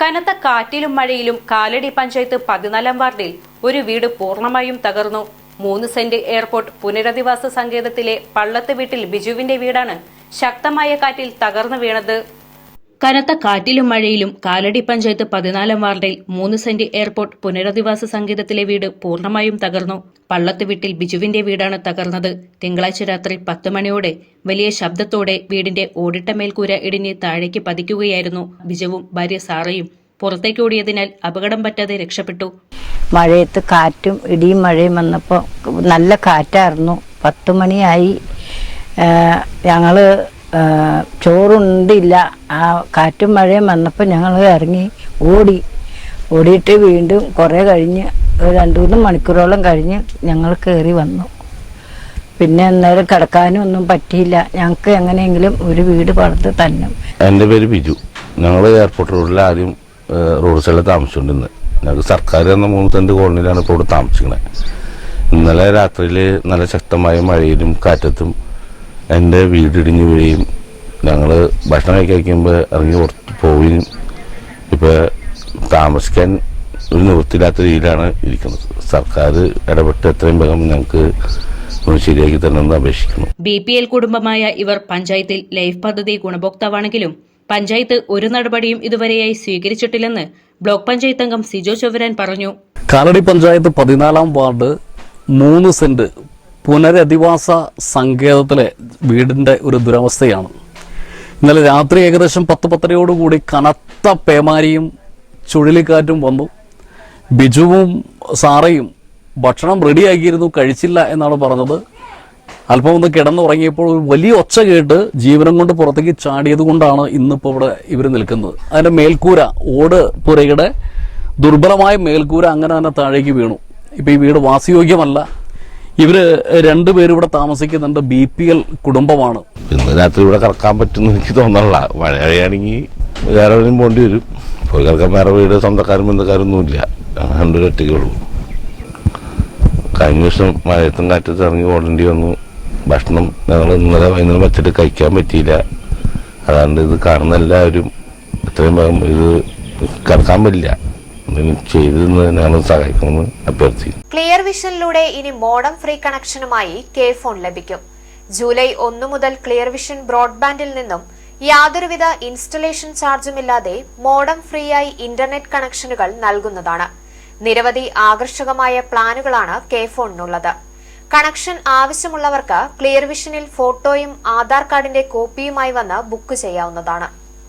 കനത്ത കാറ്റിലും മഴയിലും കാലടി പഞ്ചായത്ത് 14 വാർഡിൽ ഒരു വീട് പൂർണ്ണമായും തകർന്നു. 3 സെന്റ് എയർപോർട്ട് പുനരധിവാസ സങ്കേതത്തിലെ പള്ളത്ത് വീട്ടിൽ ബിജുവിന്റെ വീടാണ് ശക്തമായ കാറ്റിൽ തകർന്നു വീണത്. കനത്ത കാറ്റിലും മഴയിലും കാലടി പഞ്ചായത്ത് 14 വാർഡിൽ 3 സെന്റ് എയർപോർട്ട് പുനരധിവാസ സങ്കേതത്തിലെ വീട് പൂർണ്ണമായും തകർന്നു. പള്ളത്ത് വീട്ടിൽ ബിജുവിന്റെ വീടാണ് തകർന്നത്. തിങ്കളാഴ്ച രാത്രി 10 മണിയോടെ വലിയ ശബ്ദത്തോടെ വീടിന്റെ ഓടിട്ട മേൽക്കൂര ഇടിഞ്ഞ് താഴേക്ക് പതിക്കുകയായിരുന്നു. ബിജുവും ഭാര്യ സാറയും പുറത്തേക്കോടിയതിനാൽ അപകടം പറ്റാതെ രക്ഷപ്പെട്ടു. മഴയത്ത് കാറ്റും ഇടിയും മഴയും വന്നപ്പോൾ നല്ല കാറ്റായിരുന്നു. 10 മണിയായി. ഞങ്ങള് ചോറുണ്ടില്ല. ആ കാറ്റും മഴയും വന്നപ്പോൾ ഞങ്ങൾ ഇറങ്ങി ഓടിയിട്ട് വീണ്ടും കുറേ കഴിഞ്ഞ് 2-3 മണിക്കൂറോളം കഴിഞ്ഞ് ഞങ്ങൾ കയറി വന്നു. പിന്നെ അന്നേരം കിടക്കാനും ഒന്നും പറ്റിയില്ല. ഞങ്ങൾക്ക് എങ്ങനെയെങ്കിലും ഒരു വീട് പണിത് തന്നെ. എൻ്റെ പേര് ബിജു. ഞങ്ങൾ എയർപോർട്ട് റോഡിൽ ആദ്യം റോഡ് സൈഡിൽ താമസിച്ചുകൊണ്ടിരുന്നത്. ഞങ്ങൾക്ക് സർക്കാർ എന്ന 3 സെന്റ് കോളനിയിലാണ് ഇപ്പോൾ ഇവിടെ താമസിക്കുന്നത്. ഇന്നലെ രാത്രിയിൽ നല്ല ശക്തമായ മഴയിലും കാറ്റത്തും എൻ്റെ വീടിടിഞ്ഞു വീഴുകയും ഞങ്ങൾ ഭക്ഷണം കഴിക്കുമ്പോൾ ഇറങ്ങി പുറത്ത് പോവുകയും ഇപ്പോൾ താമസിക്കാൻ ഒരു നിവൃത്തിയില്ലാത്ത രീതിയിലാണ് ഇരിക്കുന്നത്. സർക്കാർ ഇടപെട്ട് എത്രയും വേഗം ഞങ്ങൾക്ക് ശരിയാക്കി തരണമെന്ന് അപേക്ഷിക്കുന്നു. BPL കുടുംബമായ ഇവർ പഞ്ചായത്തിൽ ലൈഫ് പദ്ധതി ഗുണഭോക്താവാണെങ്കിലും പഞ്ചായത്ത് ഒരു നടപടിയും ഇതുവരെയായി സ്വീകരിച്ചിട്ടില്ലെന്ന് ബ്ലോക്ക് പഞ്ചായത്ത് അംഗം സിജോ ചൊവ്വരാൻ പറഞ്ഞു. കാലടി പഞ്ചായത്ത് 14 വാർഡ് 3 സെന്റ് പുനരധിവാസ സങ്കേതത്തിലെ വീടിന്റെ ഒരു ദുരവസ്ഥയാണ്. ഇന്നലെ രാത്രി ഏകദേശം 10-10:30 കനത്ത പേമാരിയും ചുഴലിക്കാറ്റും വന്നു. ബിജുവും സാറയും ഭക്ഷണം റെഡിയാക്കിയിരുന്നു, കഴിച്ചില്ല എന്നാണ് പറഞ്ഞത്. അല്പം ഒന്ന് കിടന്നുറങ്ങിയപ്പോൾ ഒരു വലിയ ഒച്ച കേട്ട് ജീവനം കൊണ്ട് പുറത്തേക്ക് ചാടിയത് കൊണ്ടാണ് ഇന്നിപ്പോൾ ഇവിടെ ഇവർ നിൽക്കുന്നത്. അതിന്റെ മേൽക്കൂര, ഓട് പുരയുടെ ദുർബലമായ മേൽക്കൂര അങ്ങനെ തന്നെ താഴേക്ക് വീണു. ഇപ്പൊ ഈ വീട് വാസയോഗ്യമല്ല. ഇവര് 2 പേരും ഇവിടെ താമസിക്കുന്നുണ്ട്. BPL കുടുംബമാണ്. ഇന്ന് രാത്രി ഇവിടെ കിടക്കാൻ പറ്റുമെന്ന് എനിക്ക് തോന്നണില്ല. മഴയാണെങ്കിൽ വേറെ എവിടെയും പോകേണ്ടി വരും. പോയി കിടക്കാൻ വേറെ വീട് സ്വന്തക്കാരും ബന്ധക്കാരൊന്നുമില്ല. 2 ഒറ്റയ്ക്കുള്ളൂ. കഴിഞ്ഞ ദിവസം മഴയത്തും കാറ്റത്ത് ഇറങ്ങി ഓടേണ്ടി വന്നു. ഭക്ഷണം ഞങ്ങൾ ഇന്നലെ വൈകുന്നേരം വെച്ചിട്ട് കഴിക്കാൻ പറ്റിയില്ല. അതുകൊണ്ട് ഇത് കാണുന്ന എല്ലാവരും എത്രയും വേഗം ഇത് കിടക്കാൻ പറ്റില്ല സഹായിക്കണമെന്ന് അഭ്യർത്ഥിക്കുന്നു. ക്ലിയർ വിഷനിലൂടെ ഇനി മോഡം ഫ്രീ കണക്ഷനുമായി കെ ഫോൺ ലഭിക്കും. ജൂലൈ 1 മുതൽ ക്ലിയർ വിഷൻ ബ്രോഡ്ബാൻഡിൽ നിന്നും യാതൊരുവിധ ഇൻസ്റ്റലേഷൻ ചാർജുമില്ലാതെ മോഡം ഫ്രീ ആയി ഇന്റർനെറ്റ് കണക്ഷനുകൾ നൽകുന്നതാണ്. നിരവധി ആകർഷകമായ പ്ലാനുകളാണ് കെ ഫോണിനുള്ളത്. കണക്ഷൻ ആവശ്യമുള്ളവർക്ക് ക്ലിയർ വിഷനിൽ ഫോട്ടോയും ആധാർ കാർഡിന്റെ കോപ്പിയുമായി വന്ന് ബുക്ക് ചെയ്യാവുന്നതാണ്.